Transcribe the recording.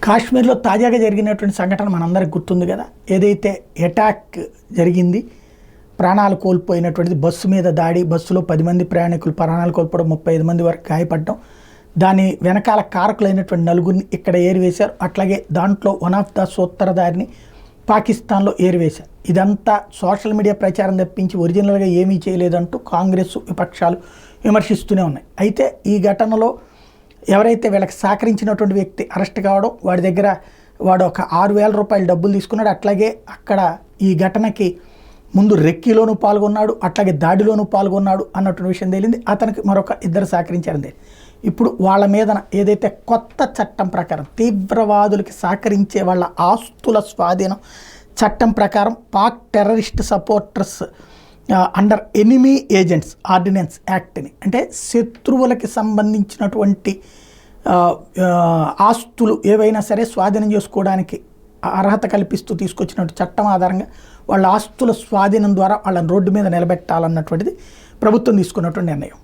కాశ్మీర్లో తాజాగా జరిగినటువంటి సంఘటన మనందరికి గుర్తుంది కదా. ఏదైతే అటాక్ జరిగింది, ప్రాణాలు కోల్పోయినటువంటిది, బస్సు మీద దాడి, బస్సులో 10 మంది ప్రయాణికులు ప్రాణాలు కోల్పోవడం, 35 మంది వరకు గాయపడడం, దాని వెనకాల కారకులైనటువంటి నలుగురిని ఇక్కడ ఏరివేశారు. అట్లాగే దాంట్లో వన్ ఆఫ్ ద సూత్రధారిని పాకిస్తాన్లో ఏరివేశారు. ఇదంతా సోషల్ మీడియా ప్రచారం తప్పించి ఒరిజినల్గా ఏమీ చేయలేదంటూ కాంగ్రెస్ విపక్షాలు విమర్శిస్తూనే ఉన్నాయి. అయితే ఈ ఘటనలో ఎవరైతే వీళ్ళకి సహకరించినటువంటి వ్యక్తి అరెస్ట్ కావడం, వాడి దగ్గర వాడు ఒక 6,000 రూపాయలు డబ్బులు తీసుకున్నాడు. అట్లాగే అక్కడ ఈ ఘటనకి ముందు రెక్కీలోనూ పాల్గొన్నాడు, అట్లాగే దాడిలోనూ పాల్గొన్నాడు అన్నటువంటి విషయం తేలింది. అతనికి మరొక 2 సహకరించారని. ఇప్పుడు వాళ్ళ మీద ఏదైతే కొత్త చట్టం ప్రకారం తీవ్రవాదులకి సహకరించే వాళ్ళ ఆస్తుల స్వాధీనం చట్టం ప్రకారం Pak terrorist supporters under enemy agents ordinance యాక్ట్ని, అంటే శత్రువులకి సంబంధించినటువంటి ఆస్తులు ఏవైనా సరే స్వాధీనం చేసుకోవడానికి అర్హత కల్పిస్తూ తీసుకొచ్చినటువంటి చట్టం ఆధారంగా వాళ్ళ ఆస్తుల స్వాధీనం ద్వారా వాళ్ళని రోడ్డు మీద నిలబెట్టాలన్నటువంటిది ప్రభుత్వం తీసుకున్నటువంటి నిర్ణయం.